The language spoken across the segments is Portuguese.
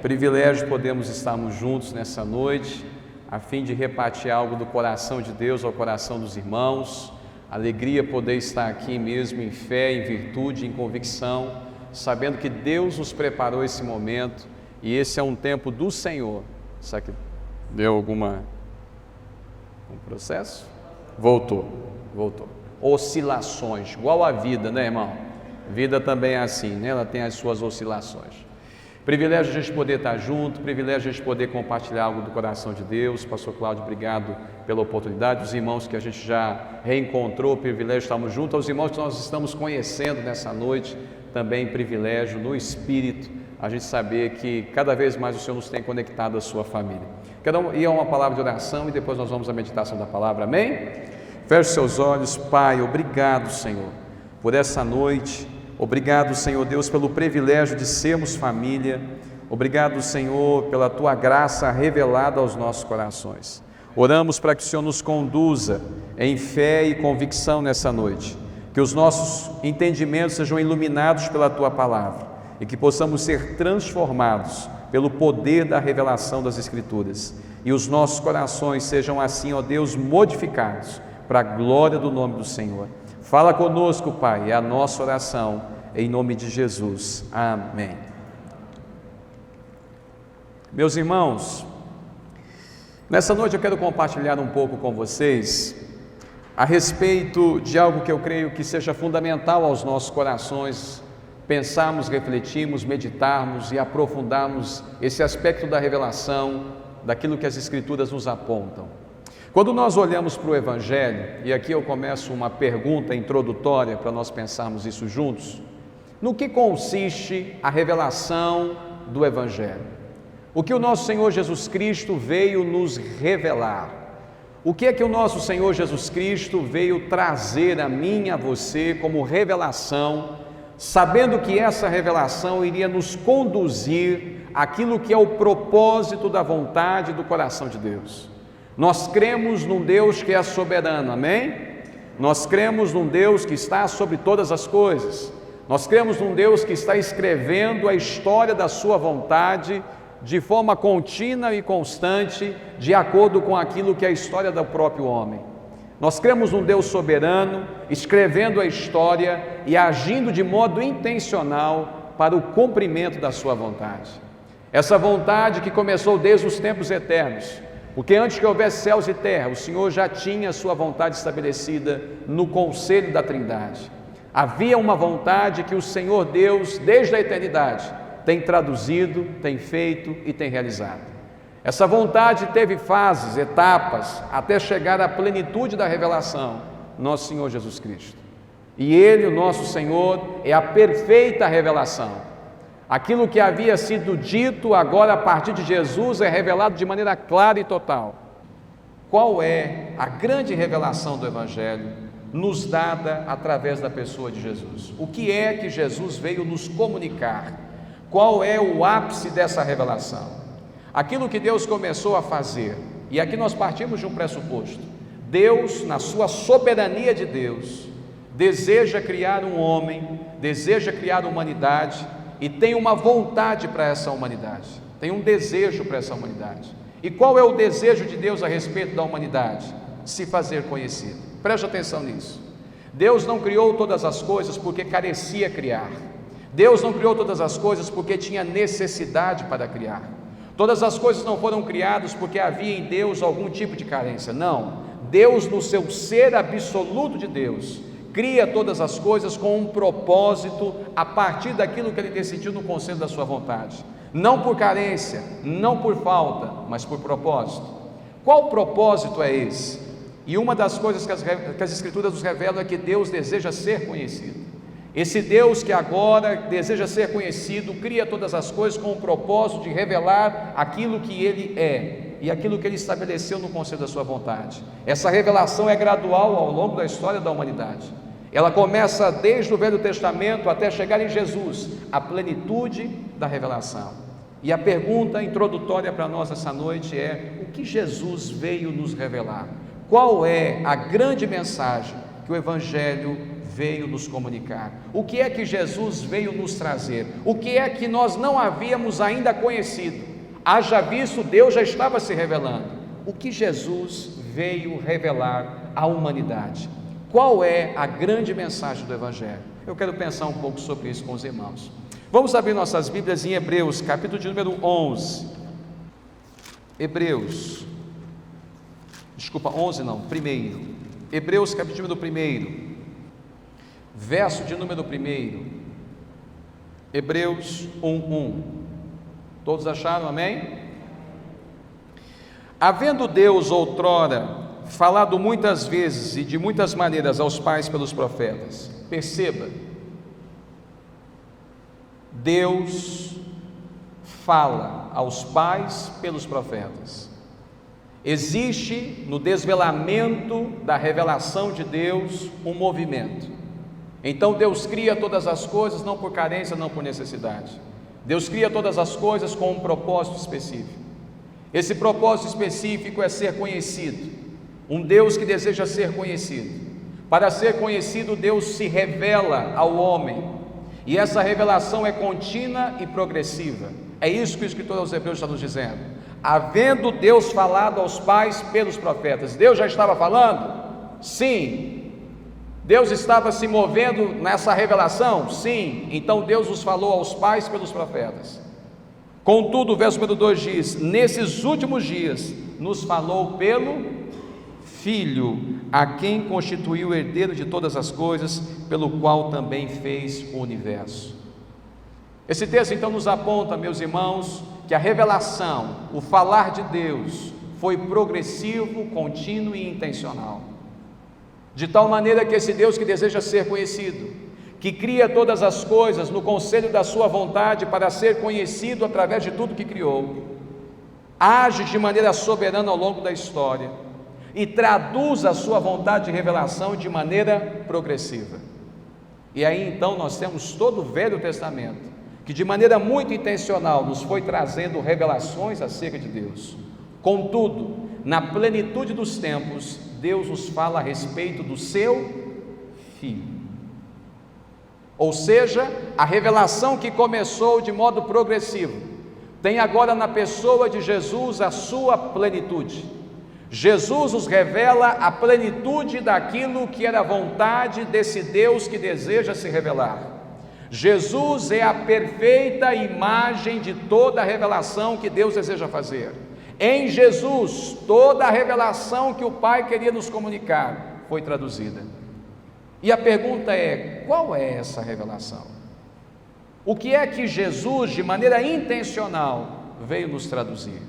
Privilégio podemos estarmos juntos nessa noite, a fim de repartir algo do coração de Deus ao coração dos irmãos. Alegria poder estar aqui mesmo em fé, em virtude, em convicção, sabendo que Deus nos preparou esse momento e esse é um tempo do Senhor. Será que deu um processo? Voltou. Oscilações, igual a vida, né, irmão? Vida também é assim, né? Ela tem as suas oscilações. Privilégio a gente poder estar junto, privilégio a gente poder compartilhar algo do coração de Deus. Pastor Cláudio, obrigado pela oportunidade. Os irmãos que a gente já reencontrou, privilégio estarmos juntos. Aos irmãos que nós estamos conhecendo nessa noite, também privilégio no Espírito, a gente saber que cada vez mais o Senhor nos tem conectado à sua família. Quero ir a uma palavra de oração e depois nós vamos à meditação da palavra, amém? Feche seus olhos. Pai, obrigado, Senhor, por essa noite. Obrigado, Senhor Deus, pelo privilégio de sermos família. Obrigado, Senhor, pela Tua graça revelada aos nossos corações. Oramos para que o Senhor nos conduza em fé e convicção nessa noite, que os nossos entendimentos sejam iluminados pela Tua palavra e que possamos ser transformados pelo poder da revelação das Escrituras e os nossos corações sejam assim, ó Deus, modificados para a glória do nome do Senhor. Fala conosco, Pai, é a nossa oração, em nome de Jesus. Amém. Meus irmãos, nessa noite eu quero compartilhar um pouco com vocês a respeito de algo que eu creio que seja fundamental aos nossos corações, pensarmos, refletirmos, meditarmos e aprofundarmos esse aspecto da revelação, daquilo que as Escrituras nos apontam. Quando nós olhamos para o Evangelho, e aqui eu começo uma pergunta introdutória para nós pensarmos isso juntos, no que consiste a revelação do Evangelho? O que o nosso Senhor Jesus Cristo veio nos revelar? O que é que o nosso Senhor Jesus Cristo veio trazer a mim e a você como revelação, sabendo que essa revelação iria nos conduzir àquilo que é o propósito da vontade do coração de Deus? Nós cremos num Deus que é soberano, amém? Nós cremos num Deus que está sobre todas as coisas. Nós cremos num Deus que está escrevendo a história da sua vontade de forma contínua e constante, de acordo com aquilo que é a história do próprio homem. Nós cremos num Deus soberano, escrevendo a história e agindo de modo intencional para o cumprimento da sua vontade. Essa vontade que começou desde os tempos eternos, porque antes que houvesse céus e terra, o Senhor já tinha a sua vontade estabelecida no conselho da Trindade. Havia uma vontade que o Senhor Deus, desde a eternidade, tem traduzido, tem feito e tem realizado. Essa vontade teve fases, etapas, até chegar à plenitude da revelação, nosso Senhor Jesus Cristo. E Ele, o nosso Senhor, é a perfeita revelação. Aquilo que havia sido dito agora a partir de Jesus é revelado de maneira clara e total. Qual é a grande revelação do Evangelho nos dada através da pessoa de Jesus? O que é que Jesus veio nos comunicar? Qual é o ápice dessa revelação? Aquilo que Deus começou a fazer, e aqui nós partimos de um pressuposto. Deus, na sua soberania de Deus, deseja criar um homem, deseja criar a humanidade, e tem uma vontade para essa humanidade, tem um desejo para essa humanidade. E qual é o desejo de Deus a respeito da humanidade? Se fazer conhecido. Preste atenção nisso. Deus não criou todas as coisas porque carecia criar. Deus não criou todas as coisas porque tinha necessidade para criar. Todas as coisas não foram criadas porque havia em Deus algum tipo de carência. Não. Deus, no seu ser absoluto de Deus, cria todas as coisas com um propósito a partir daquilo que Ele decidiu no conselho da sua vontade. Não por carência, não por falta, mas por propósito. Qual propósito é esse? E uma das coisas que as Escrituras nos revelam é que Deus deseja ser conhecido. Esse Deus que agora deseja ser conhecido, cria todas as coisas com o propósito de revelar aquilo que Ele é e aquilo que Ele estabeleceu no conselho da sua vontade. Essa revelação é gradual ao longo da história da humanidade. Ela começa desde o Velho Testamento até chegar em Jesus, a plenitude da revelação. E a pergunta introdutória para nós essa noite é: o que Jesus veio nos revelar? Qual é a grande mensagem que o Evangelho veio nos comunicar? O que é que Jesus veio nos trazer? O que é que nós não havíamos ainda conhecido? Haja visto, Deus já estava se revelando. O que Jesus veio revelar à humanidade? Qual é a grande mensagem do Evangelho? Eu quero pensar um pouco sobre isso com os irmãos. Vamos abrir nossas Bíblias em Hebreus, capítulo de número 11. Hebreus, capítulo de número 1, verso de número 1. Hebreus 1:1. Todos acharam, amém? Havendo Deus outrora falado muitas vezes e de muitas maneiras aos pais pelos profetas. Perceba, Deus fala aos pais pelos profetas. Existe no desvelamento da revelação de Deus um movimento. Então Deus cria todas as coisas não por carência, não por necessidade. Deus cria todas as coisas com um propósito específico. Esse propósito específico é ser conhecido. Um Deus que deseja ser conhecido. Para ser conhecido, Deus se revela ao homem. E essa revelação é contínua e progressiva. É isso que o escritor aos Hebreus está nos dizendo. Havendo Deus falado aos pais pelos profetas. Deus já estava falando? Sim. Deus estava se movendo nessa revelação? Sim. Então Deus os falou aos pais pelos profetas. Contudo, o verso número 2 diz: nesses últimos dias nos falou pelo Filho, a quem constituiu o herdeiro de todas as coisas, pelo qual também fez o universo. Esse texto então nos aponta, meus irmãos, que a revelação, o falar de Deus, foi progressivo, contínuo e intencional. De tal maneira que esse Deus que deseja ser conhecido, que cria todas as coisas no conselho da sua vontade para ser conhecido através de tudo que criou, age de maneira soberana ao longo da história e traduz a sua vontade de revelação de maneira progressiva. E aí então nós temos todo o Velho Testamento, que de maneira muito intencional nos foi trazendo revelações acerca de Deus. Contudo, na plenitude dos tempos, Deus nos fala a respeito do seu Filho. Ou seja, a revelação que começou de modo progressivo, tem agora na pessoa de Jesus a sua plenitude. Jesus nos revela a plenitude daquilo que era a vontade desse Deus que deseja se revelar. Jesus é a perfeita imagem de toda a revelação que Deus deseja fazer. Em Jesus, toda a revelação que o Pai queria nos comunicar foi traduzida. E a pergunta é: qual é essa revelação? O que é que Jesus, de maneira intencional, veio nos traduzir?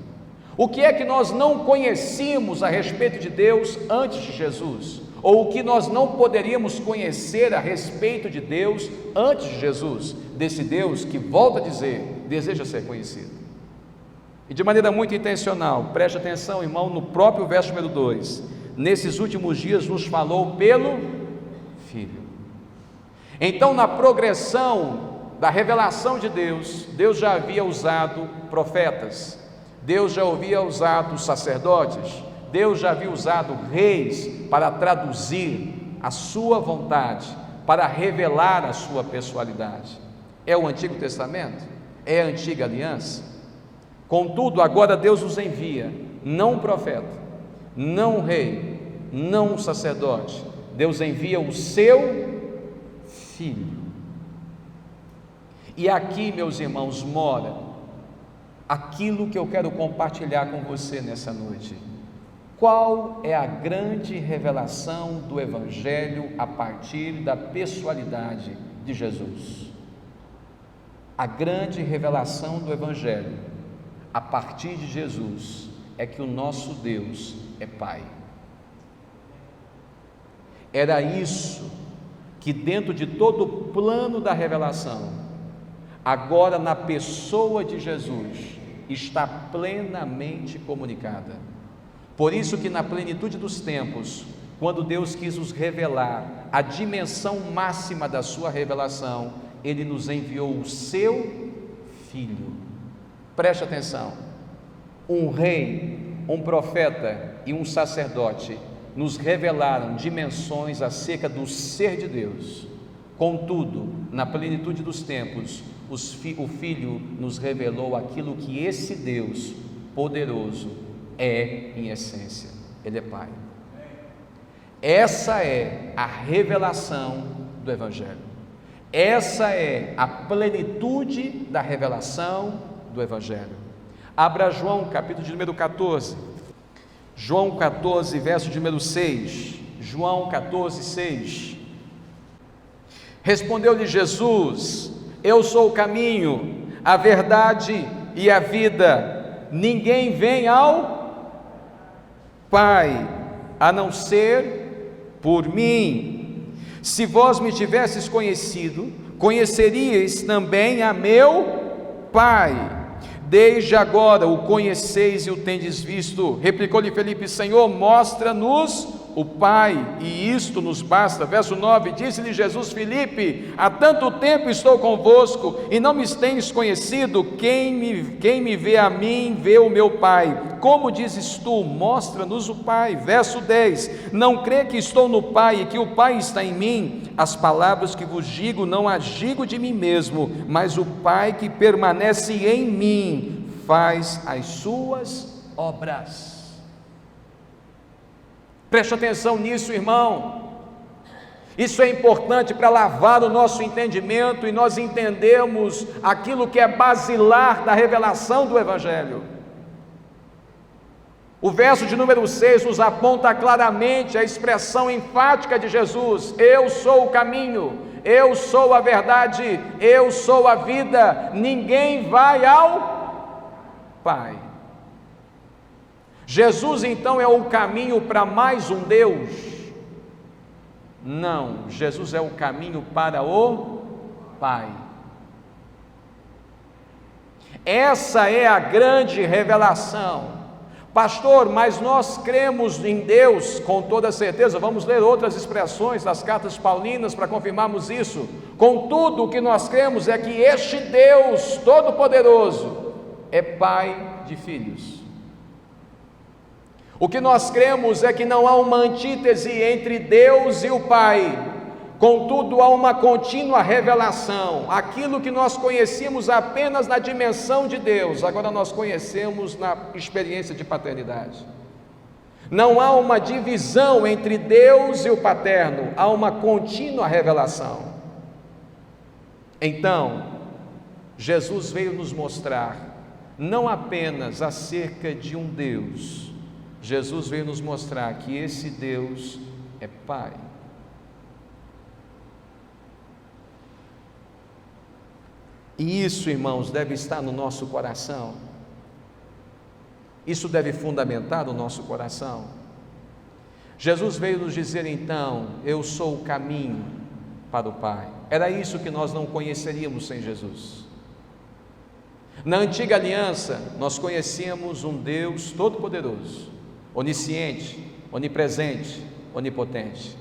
O que é que nós não conhecíamos a respeito de Deus antes de Jesus? Ou o que nós não poderíamos conhecer a respeito de Deus antes de Jesus? Desse Deus que, volto a dizer, deseja ser conhecido. E de maneira muito intencional, preste atenção, irmão, no próprio verso número 2: nesses últimos dias nos falou pelo Filho. Então, na progressão da revelação de Deus, Deus já havia usado profetas, Deus já havia usado sacerdotes, Deus já havia usado reis para traduzir a sua vontade, para revelar a sua pessoalidade. É o Antigo Testamento? É a Antiga Aliança? Contudo, agora Deus nos envia, não um profeta, não um rei, não um sacerdote, Deus envia o seu Filho. E aqui, meus irmãos, mora aquilo que eu quero compartilhar com você nessa noite. Qual é a grande revelação do Evangelho a partir da pessoalidade de Jesus? A grande revelação do Evangelho a partir de Jesus é que o nosso Deus é Pai. Era isso que, dentro de todo o plano da revelação, agora na pessoa de Jesus, está plenamente comunicada. Por isso que na plenitude dos tempos, quando Deus quis nos revelar a dimensão máxima da sua revelação, Ele nos enviou o seu Filho. Preste atenção: um rei, um profeta e um sacerdote nos revelaram dimensões acerca do ser de Deus. Contudo, na plenitude dos tempos, o Filho nos revelou aquilo que esse Deus poderoso é em essência. Ele é Pai. Essa é a revelação do Evangelho. Essa é a plenitude da revelação do Evangelho. Abra João, capítulo de número 14. João 14, verso de número 6. João 14, 6. Respondeu-lhe Jesus: eu sou o caminho, a verdade e a vida. Ninguém vem ao Pai a não ser por mim. Se vós me tivesses conhecido, conheceríeis também a meu Pai. Desde agora o conheceis e o tendes visto. Replicou-lhe Felipe: Senhor, mostra-nos o Pai, e isto nos basta. Verso 9, disse-lhe Jesus: Felipe, há tanto tempo estou convosco, e não me tens conhecido. Quem me vê a mim, vê o meu Pai. Como dizes tu, mostra-nos o Pai? Verso 10, não crê que estou no Pai, e que o Pai está em mim? As palavras que vos digo, não as digo de mim mesmo, mas o Pai que permanece em mim, faz as suas obras. Preste atenção nisso, irmão. Isso é importante para lavar o nosso entendimento e nós entendemos aquilo que é basilar da revelação do Evangelho. O verso de número 6 nos aponta claramente a expressão enfática de Jesus: eu sou o caminho, eu sou a verdade, eu sou a vida, ninguém vai ao Pai. Jesus então é o caminho para mais um Deus? Não, Jesus é o caminho para o Pai. Essa é a grande revelação. Pastor, mas nós cremos em Deus com toda certeza. Vamos ler outras expressões das cartas paulinas para confirmarmos isso. Contudo, o que nós cremos é que este Deus Todo-Poderoso é Pai de filhos. O que nós cremos é que não há uma antítese entre Deus e o Pai, contudo há uma contínua revelação. Aquilo que nós conhecíamos apenas na dimensão de Deus, agora nós conhecemos na experiência de paternidade. Não há uma divisão entre Deus e o paterno, há uma contínua revelação. Então, Jesus veio nos mostrar não apenas acerca de um Deus, Jesus veio nos mostrar que esse Deus é Pai. E isso, irmãos, deve estar no nosso coração. Isso deve fundamentar o nosso coração. Jesus veio nos dizer então: eu sou o caminho para o Pai. Era isso que nós não conheceríamos sem Jesus. Na antiga aliança, nós conhecíamos um Deus todo-poderoso, onisciente, onipresente, onipotente.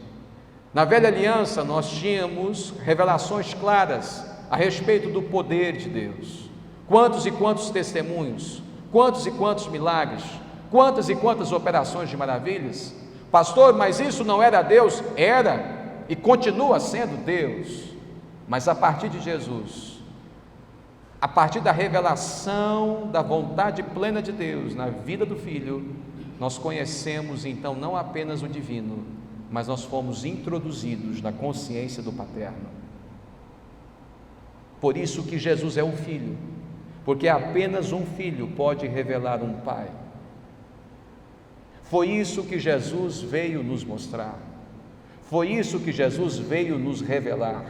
Na velha aliança, nós tínhamos revelações claras a respeito do poder de Deus. Quantos e quantos testemunhos, quantos e quantos milagres, quantas e quantas operações de maravilhas. Pastor, mas isso não era Deus? Era e continua sendo Deus. Mas a partir de Jesus, a partir da revelação da vontade plena de Deus na vida do Filho, nós conhecemos então não apenas o divino, mas nós fomos introduzidos na consciência do paterno. Por isso que Jesus é um filho, porque apenas um filho pode revelar um pai. Foi isso que Jesus veio nos mostrar, foi isso que Jesus veio nos revelar,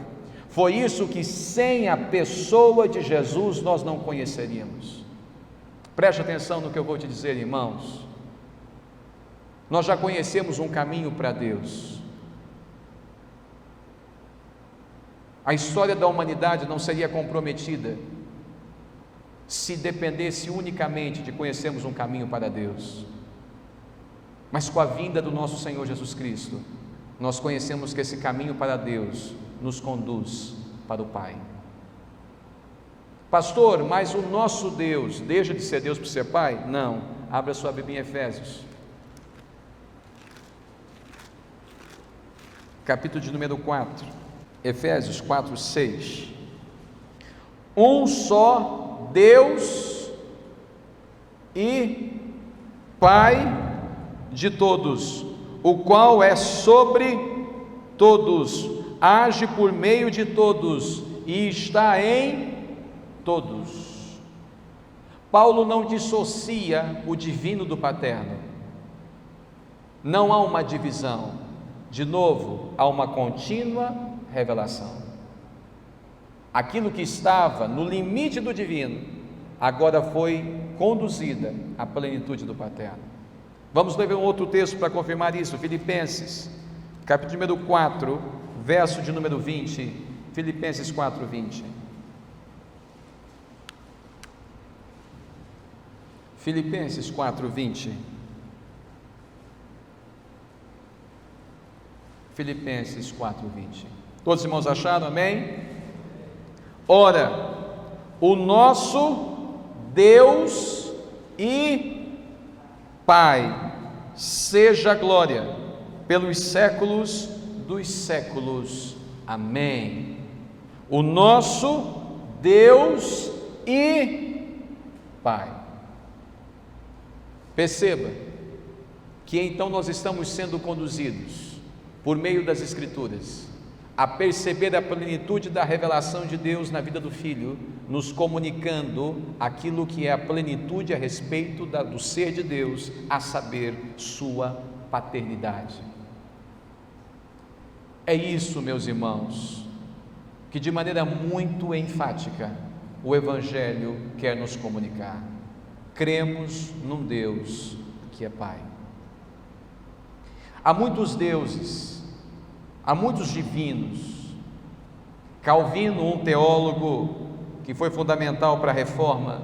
foi isso que sem a pessoa de Jesus nós não conheceríamos. Preste atenção no que eu vou te dizer, irmãos. Nós já conhecemos um caminho para Deus. A história da humanidade não seria comprometida se dependesse unicamente de conhecermos um caminho para Deus. Mas com a vinda do nosso Senhor Jesus Cristo, nós conhecemos que esse caminho para Deus nos conduz para o Pai. Pastor, mas o nosso Deus deixa de ser Deus por ser Pai? Não. Abra sua Bíblia em Efésios. capítulo de número 4, Efésios 4, 6. Um só Deus e Pai de todos, o qual é sobre todos, age por meio de todos e está em todos. Paulo não dissocia o divino do paterno. Não há uma divisão. De novo, há uma contínua revelação. Aquilo que estava no limite do divino, agora foi conduzida à plenitude do paterno. Vamos ler um outro texto para confirmar isso. Filipenses, capítulo número 4, verso de número 20. Filipenses 4, 20. Filipenses 4, 20. Filipenses 4, 20. Todos os irmãos acharam? Amém? Ora, o nosso Deus e Pai, seja glória pelos séculos dos séculos. Amém. O nosso Deus e Pai. Perceba que então nós estamos sendo conduzidos por meio das Escrituras a perceber a plenitude da revelação de Deus na vida do Filho, nos comunicando aquilo que é a plenitude a respeito do ser de Deus, a saber, sua paternidade. É isso, meus irmãos, que de maneira muito enfática o Evangelho quer nos comunicar. Cremos num Deus que é Pai. Há muitos deuses, há muitos divinos. Calvino, um teólogo que foi fundamental para a reforma,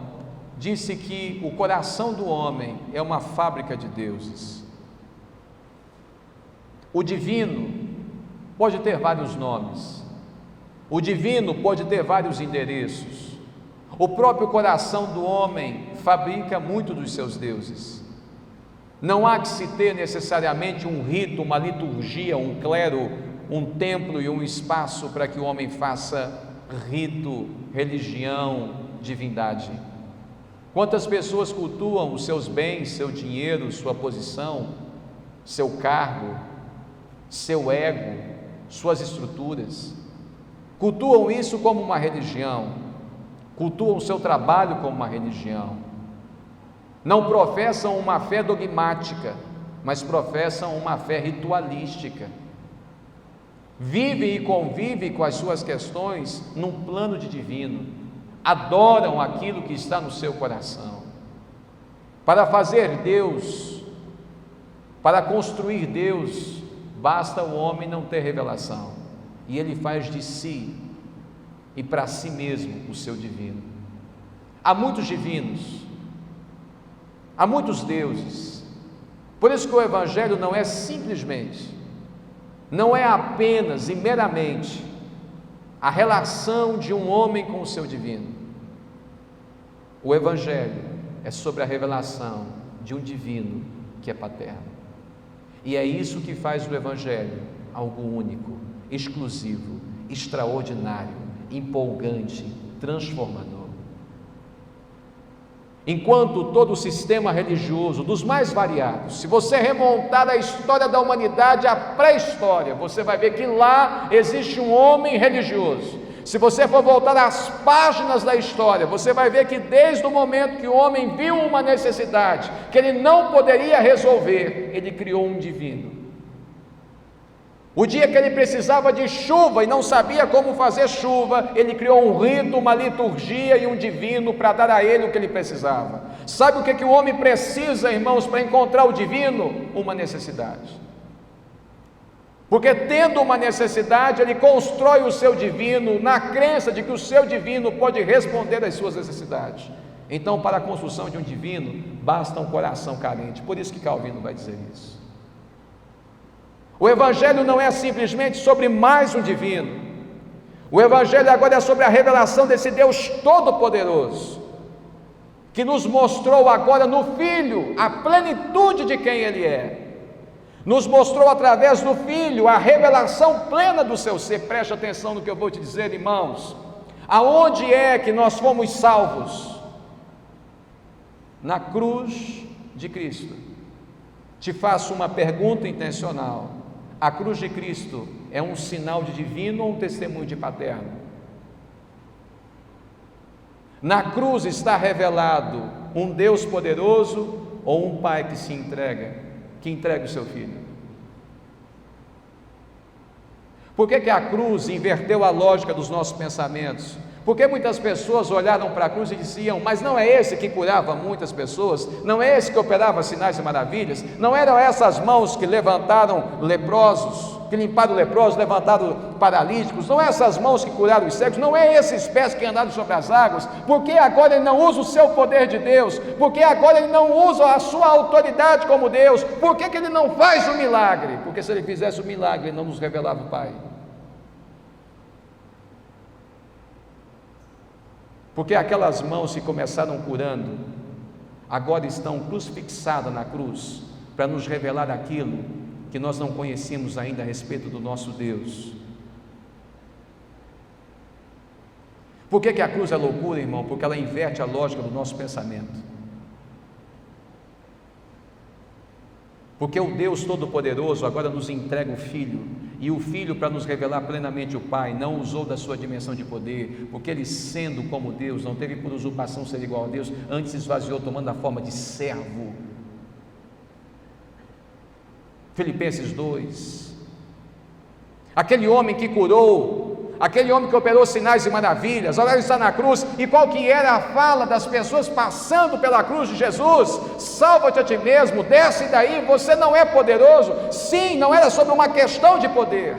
disse que o coração do homem é uma fábrica de deuses. O divino pode ter vários nomes, o divino pode ter vários endereços. O próprio coração do homem fabrica muito dos seus deuses. Não há que se ter necessariamente um rito, uma liturgia, um clero, um templo e um espaço para que o homem faça rito, religião, divindade. Quantas pessoas cultuam os seus bens, seu dinheiro, sua posição, seu cargo, seu ego, suas estruturas, cultuam isso como uma religião, cultuam o seu trabalho como uma religião, não professam uma fé dogmática, mas professam uma fé ritualística, vivem e convivem com as suas questões num plano de divino, adoram aquilo que está no seu coração. Para fazer Deus, para construir Deus, basta o homem não ter revelação, e ele faz de si e para si mesmo o seu divino. Há muitos divinos, há muitos deuses. Por isso que o Evangelho não é simplesmente, não é apenas e meramente a relação de um homem com o seu divino. O Evangelho é sobre a revelação de um divino que é paterno. E é isso que faz do Evangelho algo único, exclusivo, extraordinário, empolgante, transformador. Enquanto todo o sistema religioso, dos mais variados, se você remontar a história da humanidade, a pré-história, você vai ver que lá existe um homem religioso. Se você for voltar às páginas da história, você vai ver que desde o momento que o homem viu uma necessidade que ele não poderia resolver, ele criou um divino. O dia que ele precisava de chuva e não sabia como fazer chuva, ele criou um rito, uma liturgia e um divino para dar a ele o que ele precisava. Sabe o que o homem precisa, irmãos, para encontrar o divino? Uma necessidade. Porque tendo uma necessidade, ele constrói o seu divino na crença de que o seu divino pode responder às suas necessidades. Então, para a construção de um divino, basta um coração carente. Por isso que Calvino vai dizer isso. O Evangelho não é simplesmente sobre mais um divino. O Evangelho agora é sobre a revelação desse Deus Todo-Poderoso, que nos mostrou agora no Filho a plenitude de quem Ele é. nos mostrou através do Filho a revelação plena do seu ser. Preste atenção no que eu vou te dizer, irmãos. Aonde é que nós fomos salvos? Na cruz de Cristo. Te faço uma pergunta intencional: a cruz de Cristo é um sinal de divino ou um testemunho de paterno? Na cruz está revelado um Deus poderoso ou um pai que se entrega, que entrega o seu filho? Por que a cruz inverteu a lógica dos nossos pensamentos? Porque muitas pessoas olharam para a cruz e diziam: mas não é esse que curava muitas pessoas? Não é esse que operava sinais e maravilhas? Não eram essas mãos que levantaram leprosos, que limparam leprosos, levantaram paralíticos? Não é essas mãos que curaram os cegos? Não é esses pés que andaram sobre as águas? Por que agora ele não usa o seu poder de Deus? Por que agora ele não usa a sua autoridade como Deus? Por que ele não faz o milagre? Porque se ele fizesse o milagre, ele não nos revelava o Pai. Porque aquelas mãos que começaram curando, agora estão crucifixadas na cruz, para nos revelar aquilo que nós não conhecíamos ainda a respeito do nosso Deus. Por que a cruz é loucura, irmão? Porque ela inverte a lógica do nosso pensamento. Porque o Deus Todo-Poderoso agora nos entrega o Filho, e o Filho, para nos revelar plenamente o Pai, não usou da sua dimensão de poder, porque ele, sendo como Deus, não teve por usurpação ser igual a Deus, antes esvaziou, tomando a forma de servo. Filipenses 2. Aquele homem que curou, aquele homem que operou sinais e maravilhas, agora ele está na cruz. E qual que era a fala das pessoas passando pela cruz de Jesus? Salva-te a ti mesmo, desce daí, você não é poderoso. Sim, não era sobre uma questão de poder,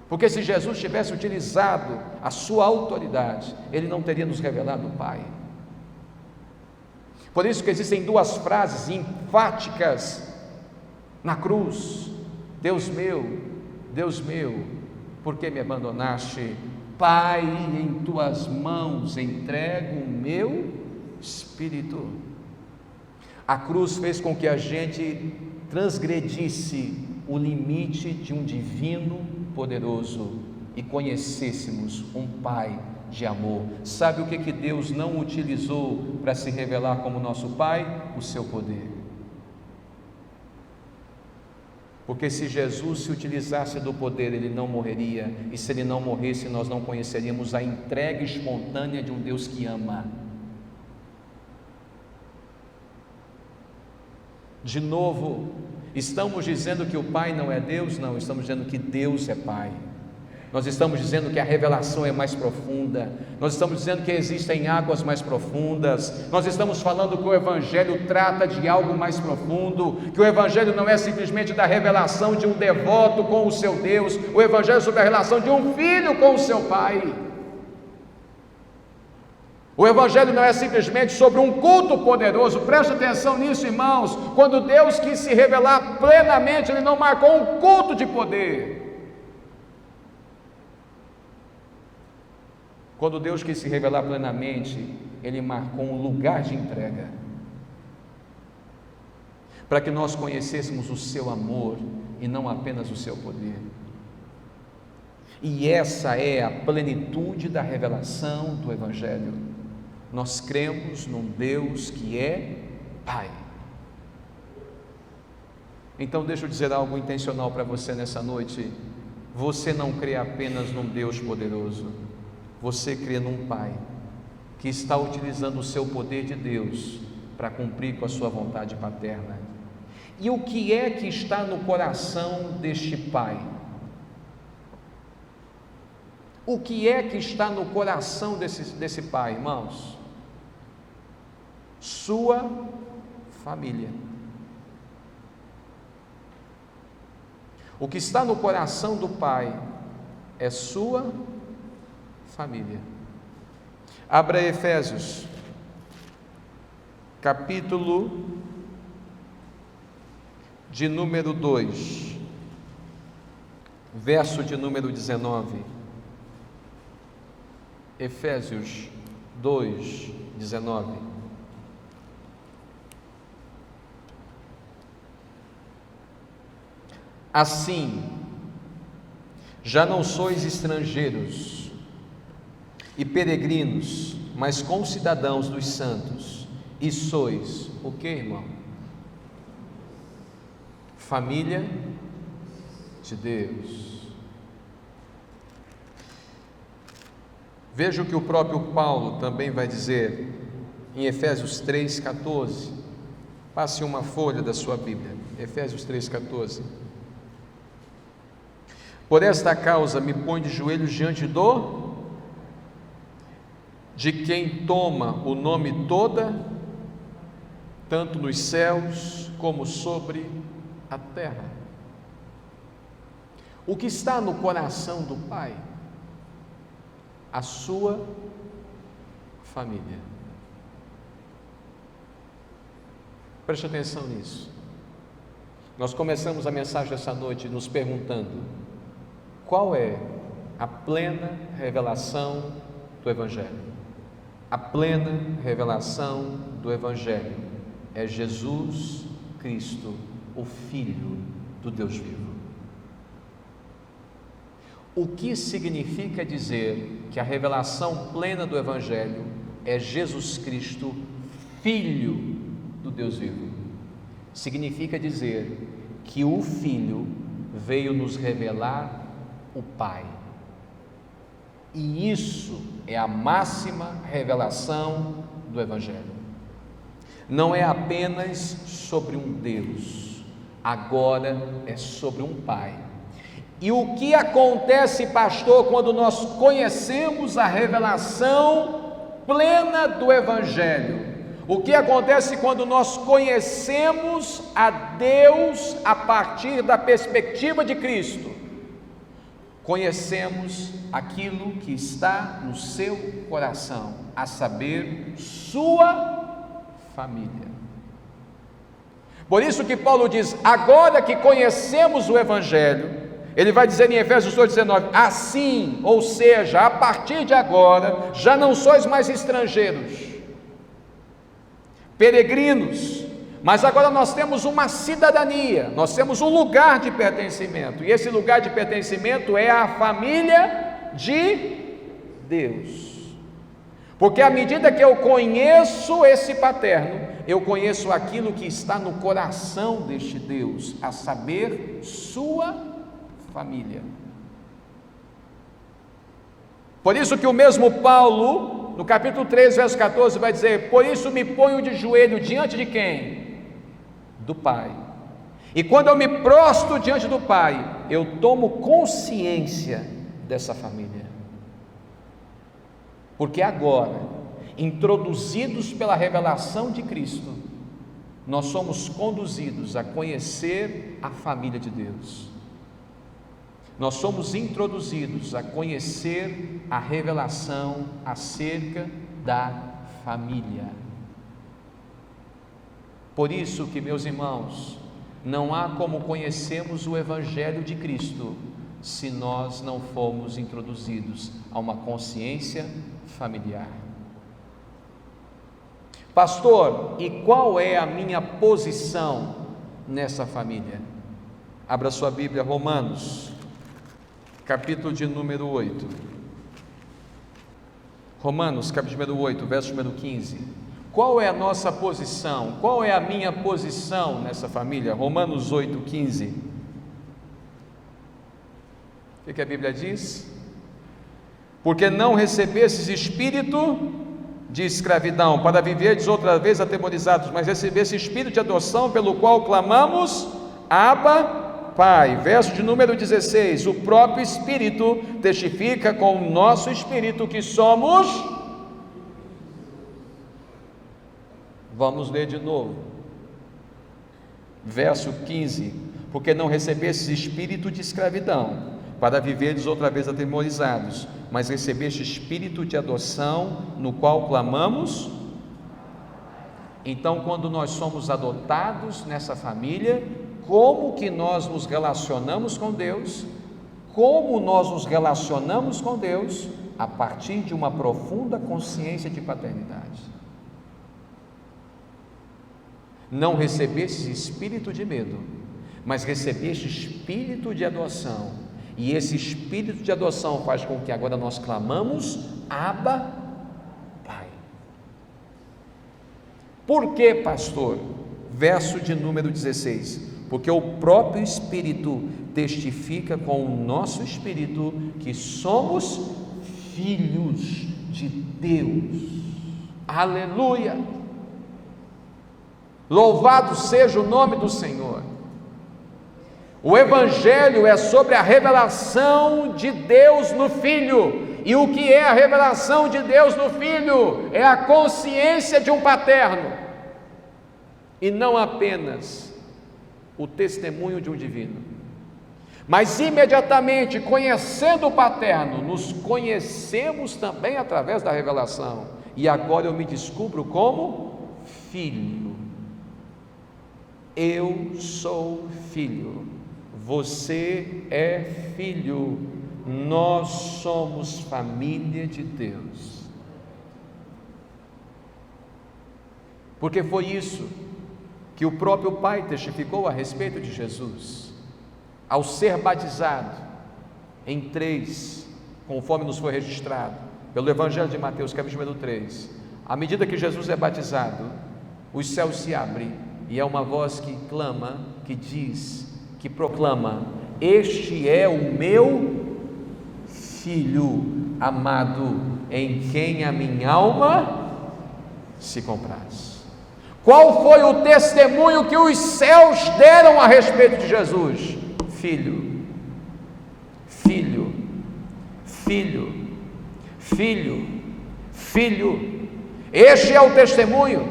porque se Jesus tivesse utilizado a sua autoridade, ele não teria nos revelado o Pai. Por isso que existem duas frases enfáticas na cruz: Deus meu, por que me abandonaste? Pai, em tuas mãos entrego o meu espírito. A cruz fez com que a gente transgredisse o limite de um divino poderoso e conhecêssemos um Pai de amor. Sabe o que Deus não utilizou para se revelar como nosso Pai? O seu poder. Porque se Jesus se utilizasse do poder, ele não morreria, e se ele não morresse, nós não conheceríamos a entrega espontânea de um Deus que ama. De novo, estamos dizendo que o Pai não é Deus? Não, estamos dizendo que Deus é Pai. Nós estamos dizendo que a revelação é mais profunda, nós estamos dizendo que existem águas mais profundas, nós estamos falando que o Evangelho trata de algo mais profundo, que o Evangelho não é simplesmente da revelação de um devoto com o seu Deus, o Evangelho é sobre a relação de um filho com o seu Pai. O Evangelho não é simplesmente sobre um culto poderoso. Preste atenção nisso, irmãos. Quando Deus quis se revelar plenamente, Ele não marcou um culto de poder. Quando Deus quis se revelar plenamente, Ele marcou um lugar de entrega, para que nós conhecêssemos o seu amor e não apenas o seu poder. E essa é a plenitude da revelação do Evangelho. Nós cremos num Deus que é Pai. Então deixa eu dizer algo intencional para você nessa noite. Você não crê apenas num Deus poderoso, você crê num Pai que está utilizando o seu poder de Deus para cumprir com a sua vontade paterna. E o que é que está no coração deste Pai? O que é que está no coração desse Pai, irmãos? Sua família. O que está no coração do Pai é sua família. Abra Efésios, capítulo de número 2, verso de número 19. Efésios 2, 19. Assim, já não sois estrangeiros e peregrinos, mas concidadãos dos santos, e sois o que, irmão? Família de Deus. Veja o que o próprio Paulo também vai dizer em Efésios 3,14. Passe uma folha da sua Bíblia, Efésios 3,14. Por esta causa me ponho de joelhos diante de quem toma o nome toda, tanto nos céus como sobre a terra. O que está no coração do Pai? A sua família. Preste atenção nisso. Nós começamos a mensagem essa noite nos perguntando: qual é a plena revelação do Evangelho? A plena revelação do Evangelho é Jesus Cristo, o Filho do Deus vivo. O que significa dizer que a revelação plena do Evangelho é Jesus Cristo, Filho do Deus vivo? Significa dizer que o Filho veio nos revelar o Pai. E isso é a máxima revelação do Evangelho. Não é apenas sobre um Deus, agora é sobre um Pai. E o que acontece, pastor, quando nós conhecemos a revelação plena do Evangelho? O que acontece quando nós conhecemos a Deus a partir da perspectiva de Cristo? Conhecemos aquilo que está no seu coração, a saber, sua família. Por isso que Paulo diz: agora que conhecemos o Evangelho, ele vai dizer em Efésios 8,19: assim, ou seja, a partir de agora, já não sois mais estrangeiros, peregrinos, mas agora nós temos uma cidadania, nós temos um lugar de pertencimento, e esse lugar de pertencimento é a família de Deus, porque à medida que eu conheço esse paterno, eu conheço aquilo que está no coração deste Deus, a saber, sua família. Por isso que o mesmo Paulo, no capítulo 3, verso 14, vai dizer: por isso me ponho de joelho diante de quem? Do Pai. E quando eu me prostro diante do Pai, eu tomo consciência dessa família. Porque agora, introduzidos pela revelação de Cristo, nós somos conduzidos a conhecer a família de Deus. Nós somos introduzidos a conhecer a revelação acerca da família. Por isso que, meus irmãos, não há como conhecermos o Evangelho de Cristo se nós não formos introduzidos a uma consciência familiar. Pastor, e qual é a minha posição nessa família? Abra sua Bíblia, Romanos, capítulo de número 8. Romanos, capítulo número 8, verso número 15. Qual é a nossa posição? Qual é a minha posição nessa família? Romanos 8, 15. O que a Bíblia diz? Porque não recebestes espírito de escravidão, para viverdes outra vez atemorizados, mas recebeste espírito de adoção, pelo qual clamamos, Abba, Pai. Verso de número 16, o próprio Espírito testifica com o nosso espírito que somos. Vamos ler de novo, verso 15, porque não recebestes espírito de escravidão, para viverdes outra vez atemorizados, mas recebeste espírito de adoção, no qual clamamos. Então, quando nós somos adotados nessa família, como que nós nos relacionamos com Deus? Como nós nos relacionamos com Deus? A partir de uma profunda consciência de paternidade. Não recebestes espírito de medo, mas recebeste espírito de adoção, e esse espírito de adoção faz com que agora nós clamamos, Abba, Pai. Por que, pastor? Verso de número 16, porque o próprio Espírito testifica com o nosso espírito que somos filhos de Deus. Aleluia! Louvado seja o nome do Senhor. O Evangelho é sobre a revelação de Deus no Filho. E o que é a revelação de Deus no Filho? É a consciência de um paterno, e não apenas o testemunho de um divino. Mas imediatamente, conhecendo o paterno, nos conhecemos também através da revelação. E agora eu me descubro como filho. Eu sou filho. Você é filho. Nós somos família de Deus. Porque foi isso que o próprio Pai testificou a respeito de Jesus, ao ser batizado em 3, conforme nos foi registrado pelo Evangelho de Mateus, capítulo número 3. À medida que Jesus é batizado, os céus se abrem e é uma voz que clama, que diz, que proclama: este é o meu Filho amado, em quem a minha alma se compraz. Qual foi o testemunho que os céus deram a respeito de Jesus? Filho, filho, filho, filho, filho. Este é o testemunho,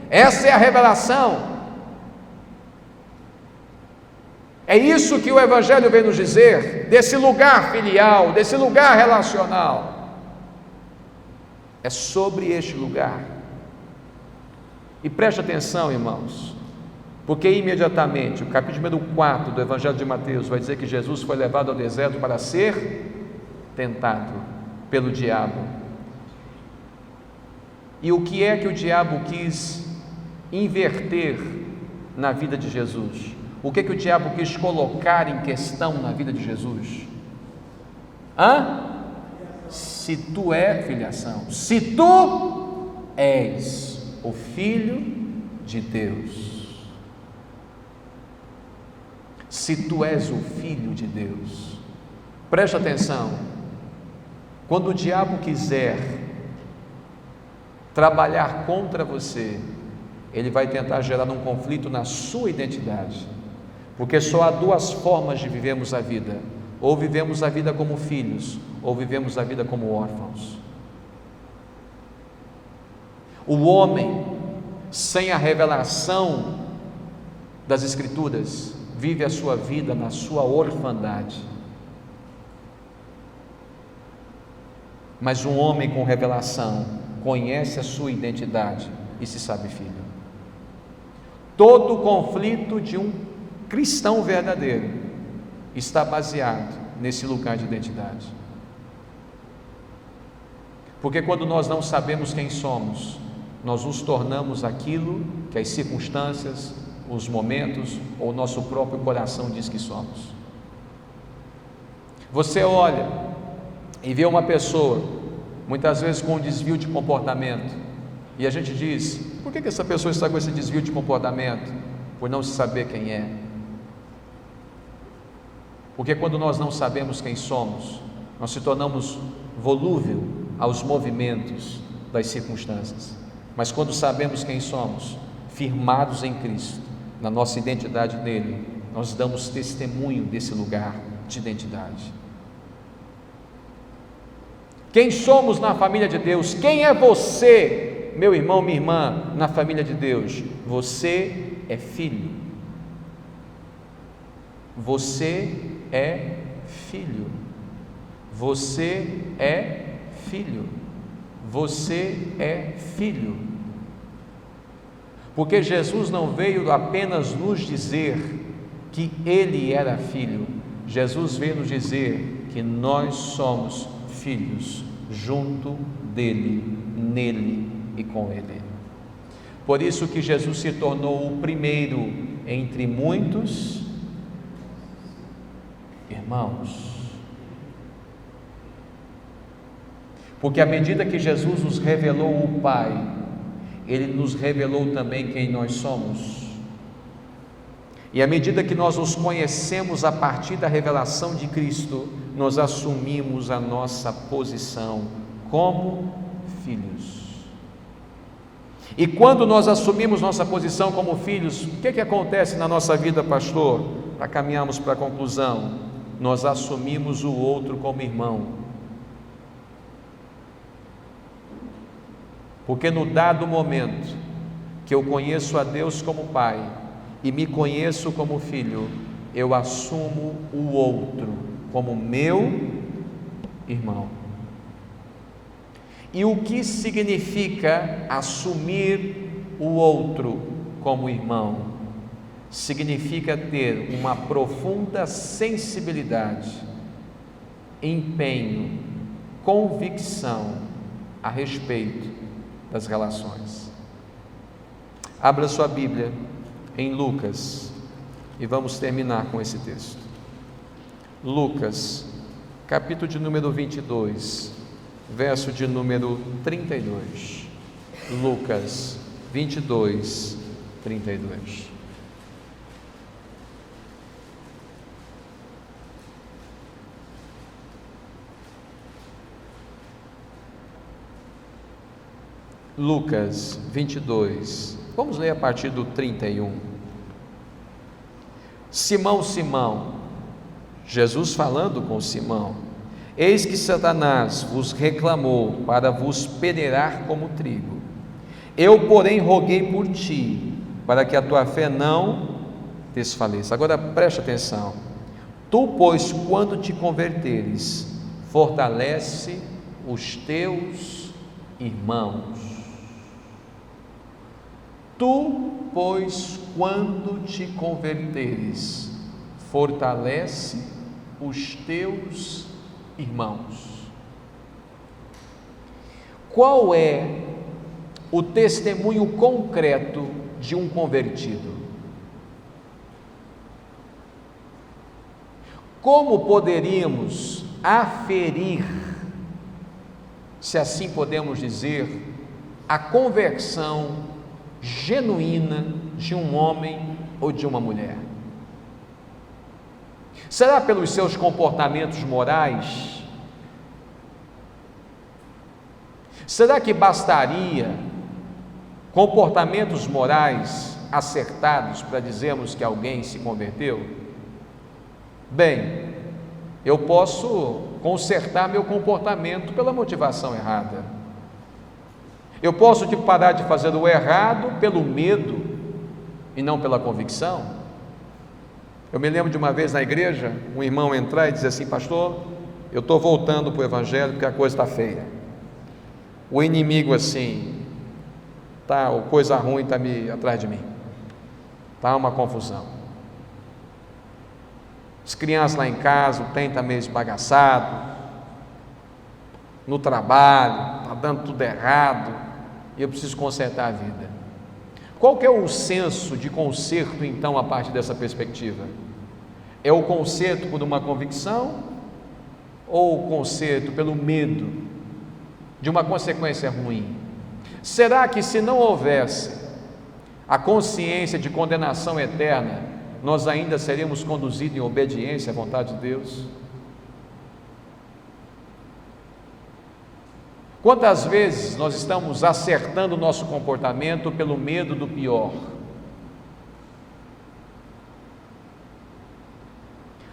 essa é a revelação. É isso que o Evangelho vem nos dizer, desse lugar filial, desse lugar relacional. É sobre este lugar. E preste atenção, irmãos, porque imediatamente, o capítulo número 4 do Evangelho de Mateus vai dizer que Jesus foi levado ao deserto para ser tentado pelo diabo. E o que é que o diabo quis inverter na vida de Jesus? O que é que o diabo quis colocar em questão na vida de Jesus? Se tu és filiação, se tu és o Filho de Deus, se tu és o Filho de Deus, preste atenção, quando o diabo quiser trabalhar contra você, ele vai tentar gerar um conflito na sua identidade, porque só há 2 formas de vivermos a vida: ou vivemos a vida como filhos, ou vivemos a vida como órfãos. O homem, sem a revelação das Escrituras, vive a sua vida na sua orfandade. Mas um homem com revelação conhece a sua identidade e se sabe filho. Todo o conflito de um cristão verdadeiro está baseado nesse lugar de identidade. Porque quando nós não sabemos quem somos, nós nos tornamos aquilo que as circunstâncias, os momentos ou o nosso próprio coração diz que somos. Você olha e vê uma pessoa, muitas vezes com um desvio de comportamento, e a gente diz: por que essa pessoa está com esse desvio de comportamento? Por não se saber quem é. Porque quando nós não sabemos quem somos, nós se tornamos volúvel aos movimentos das circunstâncias. Mas quando sabemos quem somos, firmados em Cristo, na nossa identidade nele, nós damos testemunho desse lugar de identidade. Quem somos na família de Deus? Quem é você, meu irmão, minha irmã, na família de Deus? Você é filho. Você é filho. Você é filho. Você é filho. Porque Jesus não veio apenas nos dizer que Ele era filho. Jesus veio nos dizer que nós somos filhos junto dele, nele e com ele. Por isso que Jesus se tornou o primeiro entre muitos irmãos. Porque à medida que Jesus nos revelou o Pai, Ele nos revelou também quem nós somos. E à medida que nós nos conhecemos a partir da revelação de Cristo, nós assumimos a nossa posição como filhos. E quando nós assumimos nossa posição como filhos, o que acontece na nossa vida, pastor? Para caminharmos para a conclusão, nós assumimos o outro como irmão. Porque no dado momento que eu conheço a Deus como Pai e me conheço como filho, eu assumo o outro como meu irmão. E o que significa assumir o outro como irmão? Significa ter uma profunda sensibilidade, empenho, convicção a respeito das relações. Abra sua Bíblia em Lucas e vamos terminar com esse texto. Lucas, capítulo de número 22, verso de número 32. Lucas 22, 32. Lucas 22, vamos ler a partir do 31. Simão, Simão, Jesus falando com Simão: eis que Satanás vos reclamou para vos peneirar como trigo. Eu, porém, roguei por ti, para que a tua fé não desfaleça. Agora preste atenção. Tu, pois, quando te converteres, fortalece os teus irmãos. Tu, pois, quando te converteres, fortalece os teus irmãos. Qual é o testemunho concreto de um convertido? Como poderíamos aferir, se assim podemos dizer, a conversão genuína de um homem ou de uma mulher? Será pelos seus comportamentos morais? Será que bastaria comportamentos morais acertados para dizermos que alguém se converteu? Bem, eu posso consertar meu comportamento pela motivação errada. Eu posso parar de fazer o errado pelo medo e não pela convicção. Eu me lembro de uma vez na igreja, um irmão entrar e dizer assim: pastor, eu estou voltando para o evangelho porque a coisa está feia. O inimigo assim, coisa ruim está atrás de mim. Está uma confusão. As crianças lá em casa, o trem está meio esbagaçado. No trabalho, está dando tudo errado. E eu preciso consertar a vida. Qual que é o senso de conserto, então, a partir dessa perspectiva? É o conserto por uma convicção ou o conserto pelo medo de uma consequência ruim? Será que, se não houvesse a consciência de condenação eterna, nós ainda seríamos conduzidos em obediência à vontade de Deus? Quantas vezes nós estamos acertando o nosso comportamento pelo medo do pior?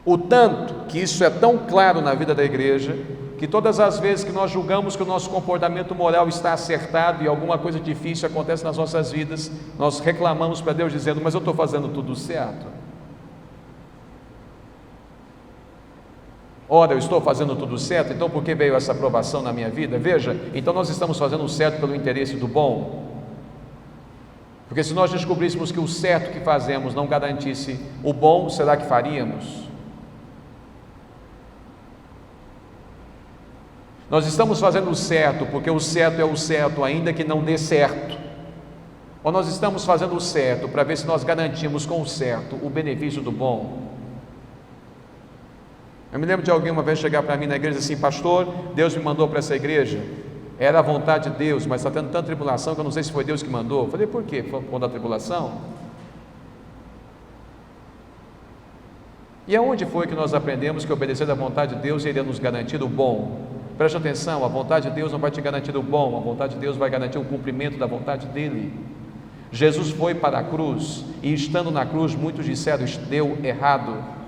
O tanto que isso é tão claro na vida da igreja, que todas as vezes que nós julgamos que o nosso comportamento moral está acertado e alguma coisa difícil acontece nas nossas vidas, nós reclamamos para Deus dizendo: mas eu estou fazendo tudo certo. Ora, eu estou fazendo tudo certo, então por que veio essa aprovação na minha vida? Veja, então nós estamos fazendo o certo pelo interesse do bom? Porque se nós descobríssemos que o certo que fazemos não garantisse o bom, será que faríamos? Nós estamos fazendo o certo porque o certo é o certo, ainda que não dê certo. Ou nós estamos fazendo o certo para ver se nós garantimos com o certo o benefício do bom? Eu me lembro de alguém uma vez chegar para mim na igreja assim: pastor, Deus me mandou para essa igreja. Era a vontade de Deus, mas está tendo tanta tribulação que eu não sei se foi Deus que mandou. Eu falei: por quê? Por conta da tribulação? E aonde foi que nós aprendemos que obedecer à vontade de Deus iria nos garantir o bom? Preste atenção, a vontade de Deus não vai te garantir o bom, a vontade de Deus vai garantir o cumprimento da vontade dEle. Jesus foi para a cruz, e estando na cruz, muitos disseram: deu errado.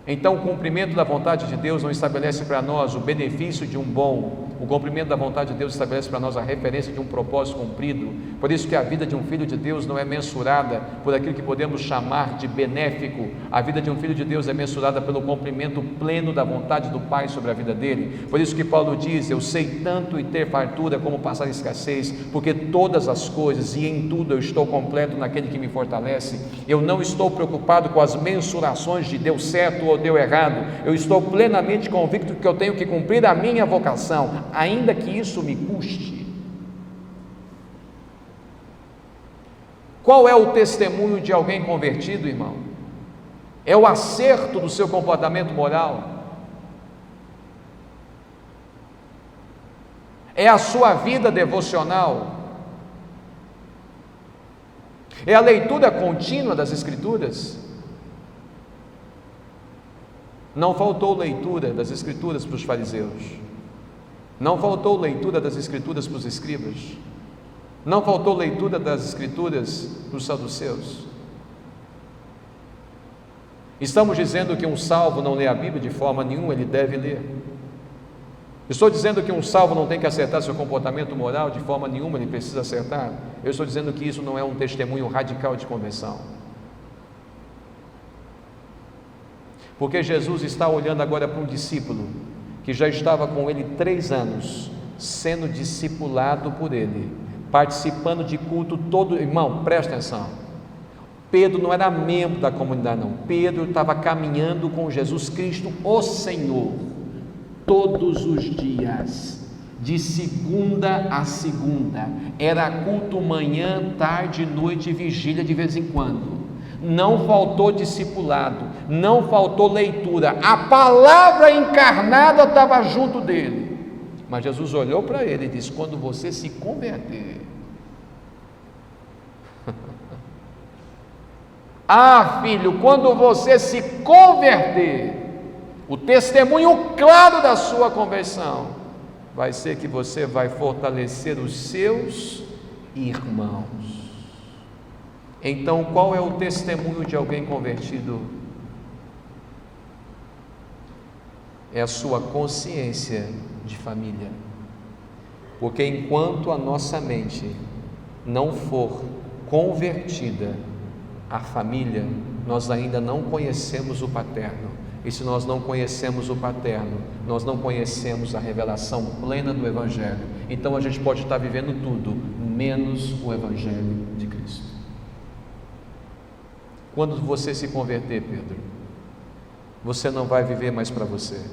Então, o cumprimento da vontade de Deus não estabelece para nós o benefício de um bom. O cumprimento da vontade de Deus estabelece para nós a referência de um propósito cumprido. Por isso que a vida de um filho de Deus não é mensurada por aquilo que podemos chamar de benéfico. A vida de um filho de Deus é mensurada pelo cumprimento pleno da vontade do Pai sobre a vida dele. Por isso que Paulo diz: eu sei tanto e ter fartura como passar escassez, porque todas as coisas e em tudo eu estou completo naquele que me fortalece. Eu não estou preocupado com as mensurações de deu certo ou deu errado. Eu estou plenamente convicto que eu tenho que cumprir a minha vocação, ainda que isso me custe. Qual é o testemunho de alguém convertido, irmão? É o acerto do seu comportamento moral, é a sua vida devocional, é a leitura contínua das Escrituras. Não faltou leitura das Escrituras para os fariseus, não faltou leitura das Escrituras para os escribas, não faltou leitura das Escrituras para os saduceus. Estamos dizendo que um salvo não lê a Bíblia? De forma nenhuma, ele deve ler. Estou dizendo que um salvo não tem que acertar seu comportamento moral? De forma nenhuma, ele precisa acertar. Eu estou dizendo que isso não é um testemunho radical de conversão. Porque Jesus está olhando agora para um discípulo que já estava com ele 3 anos, sendo discipulado por ele, participando de culto todo. Irmão, presta atenção, Pedro não era membro da comunidade não, Pedro estava caminhando com Jesus Cristo, o Senhor, todos os dias, de segunda a segunda, era culto manhã, tarde, noite e vigília de vez em quando. Não faltou discipulado, não faltou leitura, a palavra encarnada estava junto dele. Mas Jesus olhou para ele e disse: quando você se converter, filho, quando você se converter, o testemunho claro da sua conversão vai ser que você vai fortalecer os seus irmãos. Então, qual é o testemunho de alguém convertido? É a sua consciência de família. Porque enquanto a nossa mente não for convertida à família, nós ainda não conhecemos o paterno. E se nós não conhecemos o paterno, nós não conhecemos a revelação plena do Evangelho. Então a gente pode estar vivendo tudo, menos o Evangelho de Cristo. Quando você se converter, Pedro, você não vai viver mais para você.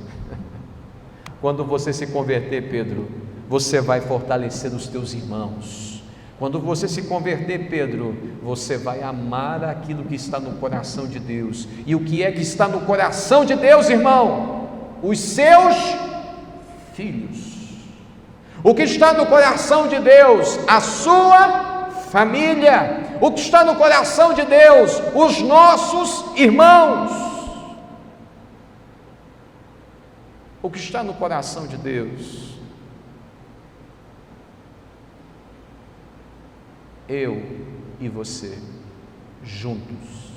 Quando você se converter, Pedro, você vai fortalecer os teus irmãos. Quando você se converter, Pedro, você vai amar aquilo que está no coração de Deus. E o que é que está no coração de Deus, irmão? Os seus filhos. O que está no coração de Deus? A sua família. O que está no coração de Deus? Os nossos irmãos. O que está no coração de Deus? Eu e você, juntos.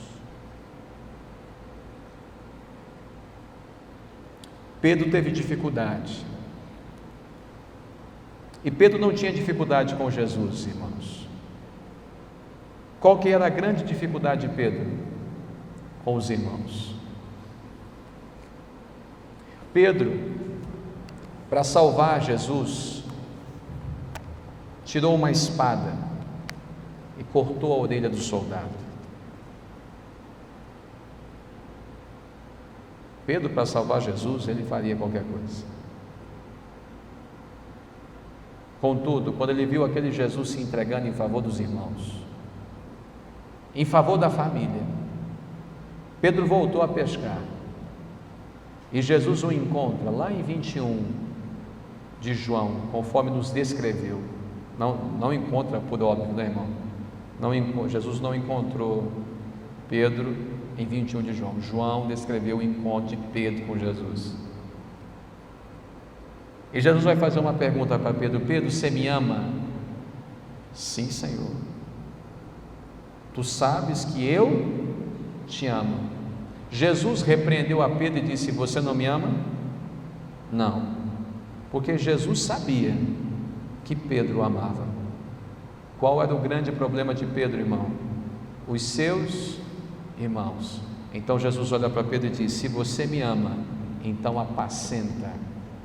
Pedro teve dificuldade. E Pedro não tinha dificuldade com Jesus, irmãos. Qual que era a grande dificuldade de Pedro? Com os irmãos. Pedro, para salvar Jesus, tirou uma espada e cortou a orelha do soldado. Pedro, para salvar Jesus, ele faria qualquer coisa. Contudo, quando ele viu aquele Jesus se entregando em favor dos irmãos, em favor da família, Pedro voltou a pescar, e Jesus o encontra lá em 21 de João, conforme nos descreveu. Não encontra por óbvio, né, irmão? Jesus não encontrou Pedro em 21 de João. João descreveu o encontro de Pedro com Jesus. E Jesus vai fazer uma pergunta para Pedro: Pedro, você me ama? Sim, Senhor. Tu sabes que eu te amo. Jesus repreendeu a Pedro e disse: você não me ama? Não, porque Jesus sabia que Pedro o amava. Qual era o grande problema de Pedro, irmão? Os seus irmãos. Então Jesus olha para Pedro e diz: se você me ama, então apacenta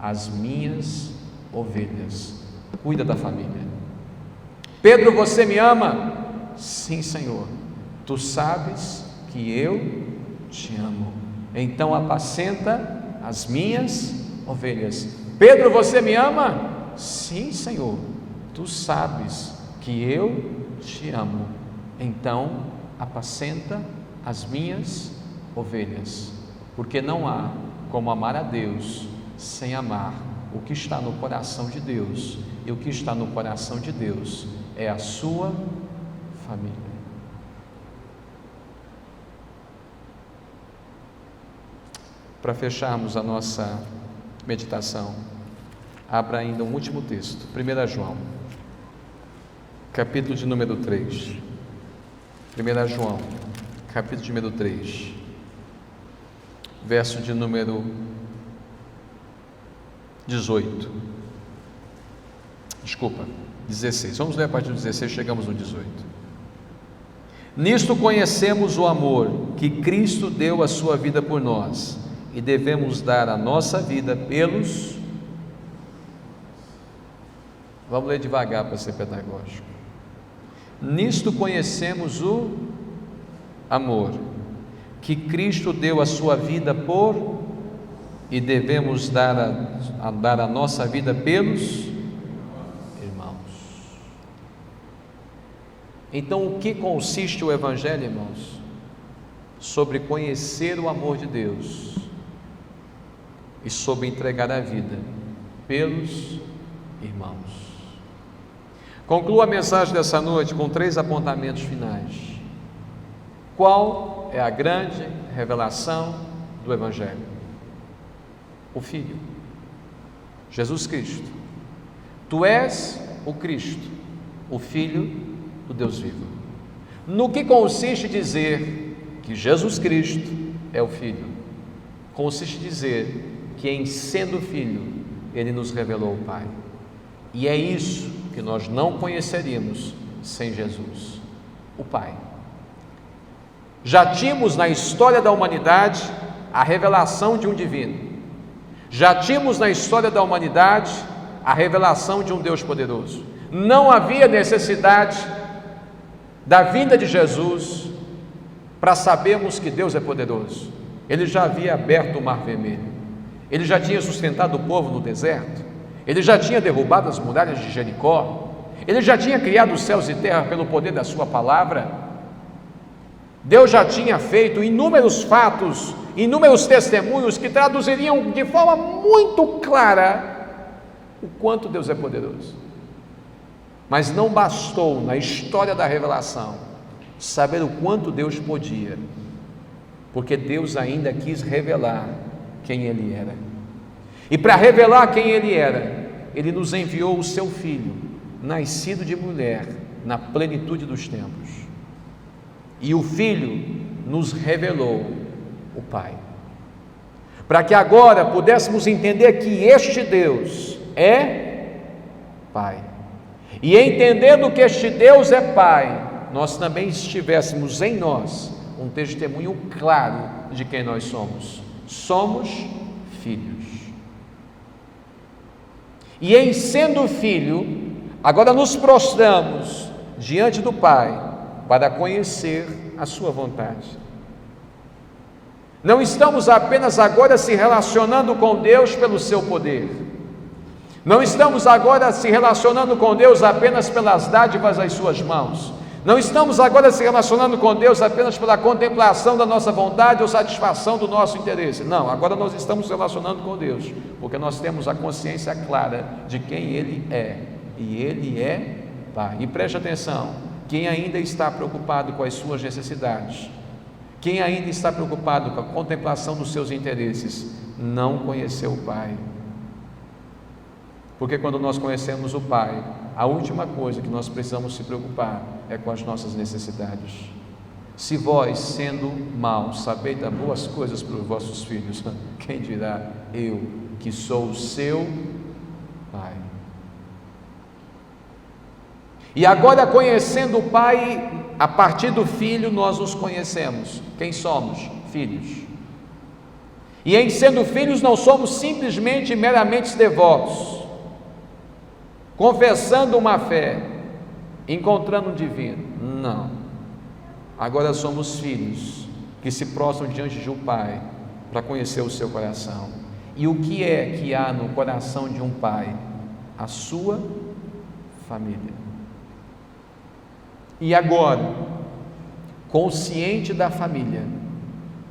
as minhas ovelhas, cuida da família. Pedro, você me ama? Sim, Senhor, tu sabes que eu te amo, então apacenta as minhas ovelhas. Pedro, você me ama? Sim, Senhor, tu sabes que eu te amo, então apacenta as minhas ovelhas. Porque não há como amar a Deus sem amar o que está no coração de Deus, e o que está no coração de Deus é a sua família. Para fecharmos a nossa meditação, abra ainda um último texto, 1 João, capítulo de número 3. 1 João, capítulo de número 3, verso de número 16. Vamos ler a partir do 16, chegamos no 18. Nisto conhecemos o amor que Cristo deu a sua vida por nós, e devemos dar a nossa vida pelos... Vamos ler devagar para ser pedagógico. Nisto conhecemos o amor que Cristo deu a sua vida por, e devemos dar a nossa vida pelos irmãos. Então, o que consiste o Evangelho, irmãos? Sobre conhecer o amor de Deus e sobre entregar a vida pelos irmãos. Concluo a mensagem dessa noite com 3 apontamentos finais. Qual é a grande revelação do Evangelho? O Filho, Jesus Cristo. Tu és o Cristo, o Filho do Deus vivo. No que consiste dizer que Jesus Cristo é o Filho? Consiste dizer que em sendo Filho, Ele nos revelou o Pai. E é isso que nós não conheceríamos sem Jesus, o Pai. Já tínhamos na história da humanidade a revelação de um divino. Já tínhamos na história da humanidade a revelação de um Deus poderoso. Não havia necessidade da vinda de Jesus para sabermos que Deus é poderoso. Ele já havia aberto o Mar Vermelho, Ele já tinha sustentado o povo no deserto, Ele já tinha derrubado as muralhas de Jericó, Ele já tinha criado os céus e terra pelo poder da sua palavra. Deus já tinha feito inúmeros fatos, inúmeros testemunhos que traduziriam de forma muito clara o quanto Deus é poderoso. Mas não bastou na história da revelação saber o quanto Deus podia, porque Deus ainda quis revelar quem Ele era. E para revelar quem Ele era, Ele nos enviou o seu Filho, nascido de mulher, na plenitude dos tempos. E o Filho nos revelou o Pai, para que agora pudéssemos entender que este Deus é Pai, e entendendo que este Deus é Pai, nós também estivéssemos em nós um testemunho claro de quem nós somos. Somos filhos. E em sendo filho, agora nos prostramos diante do Pai para conhecer a sua vontade. Não estamos apenas agora se relacionando com Deus pelo seu poder. Não estamos agora se relacionando com Deus apenas pelas dádivas das suas mãos. Não estamos agora se relacionando com Deus apenas pela contemplação da nossa vontade ou satisfação do nosso interesse. Não, agora nós estamos se relacionando com Deus, porque nós temos a consciência clara de quem Ele é, e Ele é Pai. E preste atenção, quem ainda está preocupado com as suas necessidades, quem ainda está preocupado com a contemplação dos seus interesses, não conheceu o Pai. Porque quando nós conhecemos o Pai, a última coisa que nós precisamos se preocupar é com as nossas necessidades. Se vós, sendo maus, sabeis dar boas coisas para os vossos filhos, quem dirá eu, que sou o seu Pai? E agora, conhecendo o Pai, a partir do Filho, nós nos conhecemos. Quem somos? Filhos. E em sendo filhos, não somos simplesmente e meramente devotos, confessando uma fé, encontrando um divino. Não. Agora somos filhos que se prostram diante de um Pai para conhecer o seu coração. E o que é que há no coração de um pai? A sua família. E agora, consciente da família,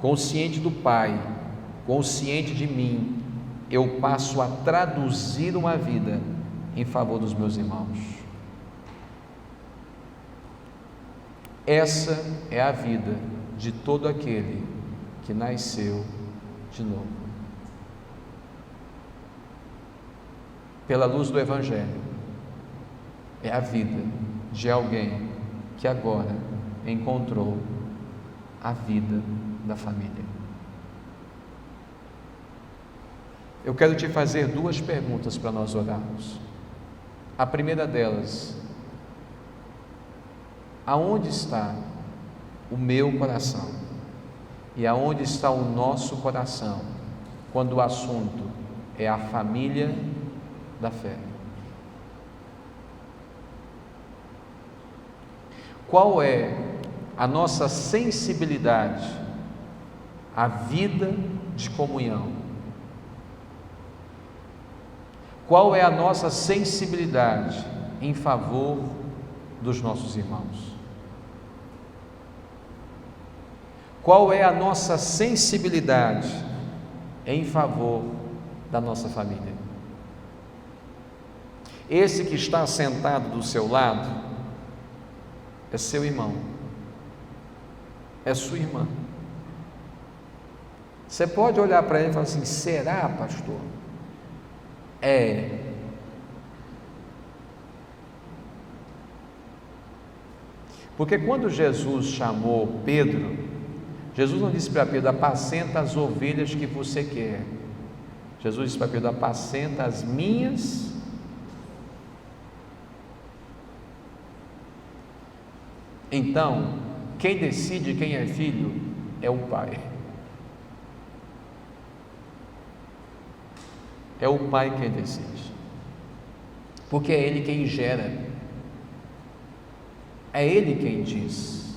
consciente do Pai, consciente de mim, eu passo a traduzir uma vida em favor dos meus irmãos. Essa é a vida de todo aquele que nasceu de novo. Pela luz do Evangelho, é a vida de alguém que agora encontrou a vida da família. Eu quero te fazer duas perguntas para nós orarmos. A primeira delas: aonde está o meu coração? E aonde está o nosso coração quando o assunto é a família da fé? Qual é a nossa sensibilidade à vida de comunhão? Qual é a nossa sensibilidade em favor dos nossos irmãos? Qual é a nossa sensibilidade em favor da nossa família? Esse que está sentado do seu lado é seu irmão, é sua irmã. Você pode olhar para ele e falar assim: será, pastor? É. Porque quando Jesus chamou Pedro, Jesus não disse para Pedro: apacenta as ovelhas que você quer. Jesus disse para Pedro: apacenta as minhas. Então, quem decide quem é filho é o Pai. É o Pai quem decide, porque é Ele quem gera, é Ele quem diz.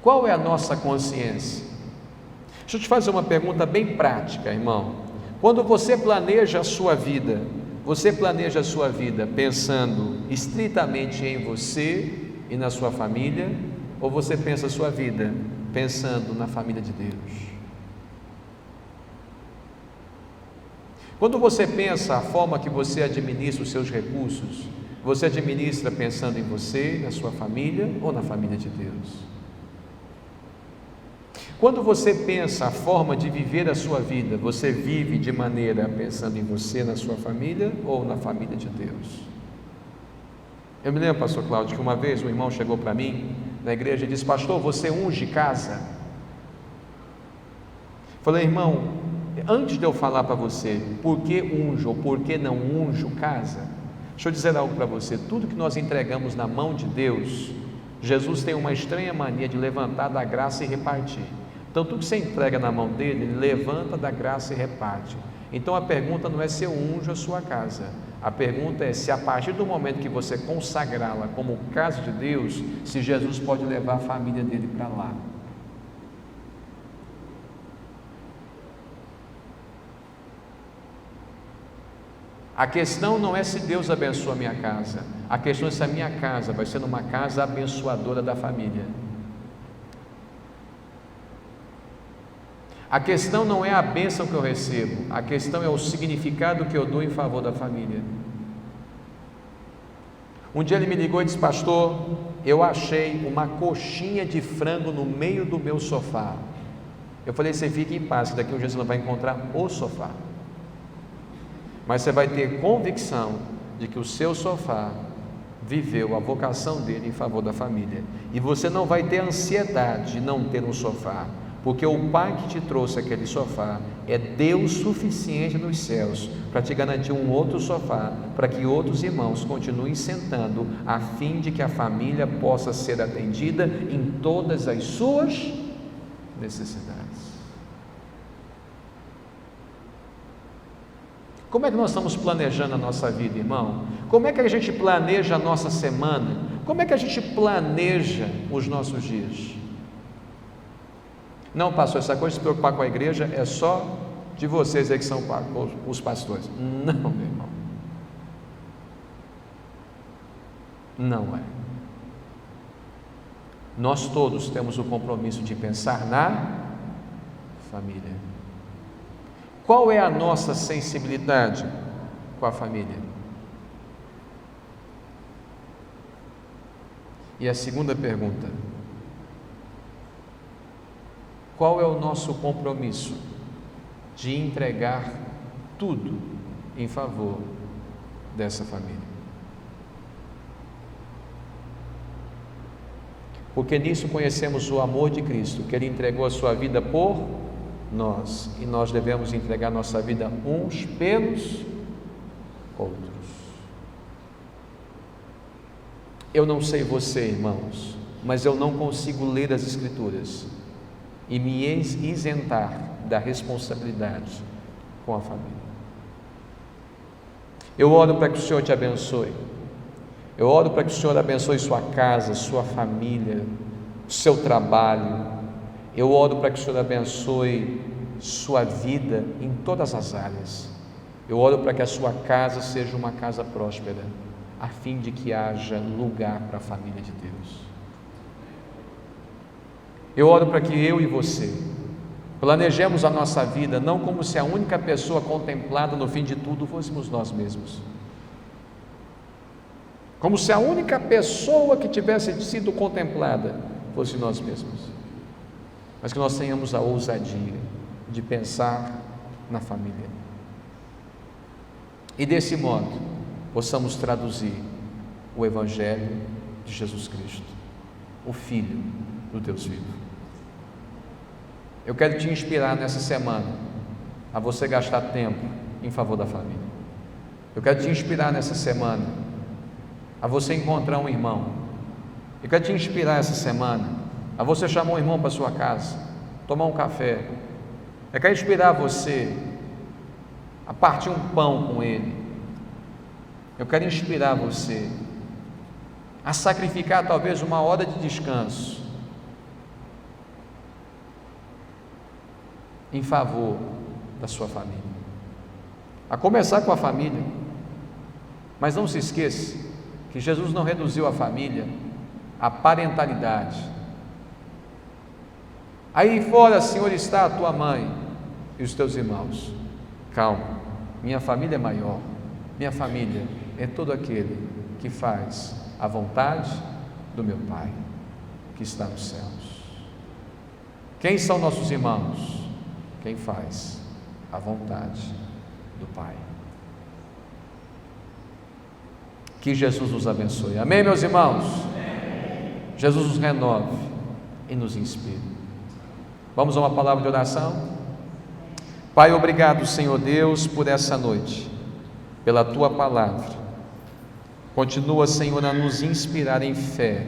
Qual é a nossa consciência? Deixa eu te fazer uma pergunta bem prática, irmão. Quando você planeja a sua vida, você planeja a sua vida pensando estritamente em você e na sua família, ou você pensa a sua vida pensando na família de Deus? Quando você pensa a forma que você administra os seus recursos, você administra pensando em você, na sua família ou na família de Deus? Quando você pensa a forma de viver a sua vida, você vive de maneira pensando em você, na sua família ou na família de Deus? Eu me lembro, pastor Cláudio, que uma vez um irmão chegou para mim na igreja e disse: pastor, você unge casa? Falei: irmão, antes de eu falar para você por que unjo ou por que não unjo casa, deixa eu dizer algo para você. Tudo que nós entregamos na mão de Deus, Jesus tem uma estranha mania de levantar da graça e repartir. Então tudo que você entrega na mão dele, ele levanta da graça e reparte. Então a pergunta não é se eu unjo a sua casa, a pergunta é se a partir do momento que você consagrá-la como casa de Deus, se Jesus pode levar a família dele para lá. A questão não é se Deus abençoa a minha casa, a questão é se a minha casa vai ser uma casa abençoadora da família. A questão não é a bênção que eu recebo, a questão é o significado que eu dou em favor da família. Um dia ele me ligou e disse: pastor, eu achei uma coxinha de frango no meio do meu sofá. Eu falei: você fique em paz, que daqui a um dia você não vai encontrar o sofá, mas você vai ter convicção de que o seu sofá viveu a vocação dele em favor da família, e você não vai ter ansiedade de não ter um sofá, porque o Pai que te trouxe aquele sofá é Deus suficiente nos céus para te garantir um outro sofá, para que outros irmãos continuem sentando, a fim de que a família possa ser atendida em todas as suas necessidades. Como é que nós estamos planejando a nossa vida, irmão? Como é que a gente planeja a nossa semana? Como é que a gente planeja os nossos dias? Não, pastor, essa coisa de se preocupar com a igreja é só de vocês aí que são os pastores. Não, meu irmão. Não é. Nós todos temos o compromisso de pensar na família. Qual é a nossa sensibilidade com a família? E a segunda pergunta: qual é o nosso compromisso de entregar tudo em favor dessa família? Porque nisso conhecemos o amor de Cristo, que Ele entregou a sua vida por nós, e nós devemos entregar nossa vida uns pelos outros. Eu não sei você, irmãos, mas eu não consigo ler as Escrituras e me isentar da responsabilidade com a família. Eu oro para que o Senhor te abençoe. Eu oro para que o Senhor abençoe sua casa, sua família, seu trabalho. Eu oro para que o Senhor abençoe sua vida em todas as áreas. Eu oro para que a sua casa seja uma casa próspera, a fim de que haja lugar para a família de Deus. Eu oro para que eu e você planejemos a nossa vida não como se a única pessoa contemplada no fim de tudo fôssemos nós mesmos, como se a única pessoa que tivesse sido contemplada fosse nós mesmos, mas que nós tenhamos a ousadia de pensar na família, e desse modo possamos traduzir o Evangelho de Jesus Cristo, o Filho do Deus vivo. Eu quero te inspirar nessa semana a você gastar tempo em favor da família. Eu quero te inspirar nessa semana a você encontrar um irmão. Eu quero te inspirar essa semana a você chamar um irmão para sua casa, tomar um café. Eu quero inspirar você a partir um pão com ele. Eu quero inspirar você a sacrificar talvez uma hora de descanso em favor da sua família, a começar com a família. Mas não se esqueça que Jesus não reduziu a família à parentalidade. Aí fora, Senhor, está a tua mãe e os teus irmãos. Calma, minha família é maior. Minha família é todo aquele que faz a vontade do meu Pai que está nos céus. Quem são nossos irmãos? Quem faz a vontade do Pai. Que Jesus nos abençoe. Amém, meus irmãos? Amém. Jesus nos renove e nos inspire. Vamos a uma palavra de oração? Pai, obrigado, Senhor Deus, por essa noite, pela Tua palavra. Continua, Senhor, a nos inspirar em fé,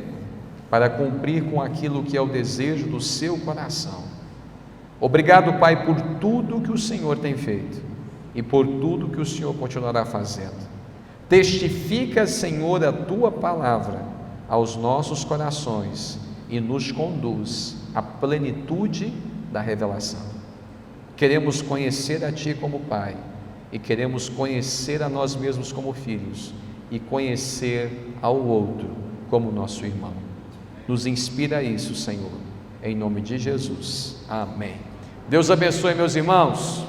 para cumprir com aquilo que é o desejo do Seu coração. Obrigado, Pai, por tudo que o Senhor tem feito e por tudo que o Senhor continuará fazendo. Testifica, Senhor, a Tua palavra aos nossos corações e nos conduz à plenitude da revelação. Queremos conhecer a Ti como Pai e queremos conhecer a nós mesmos como filhos e conhecer ao outro como nosso irmão. Nos inspira a isso, Senhor, em nome de Jesus. Amém. Deus abençoe, meus irmãos.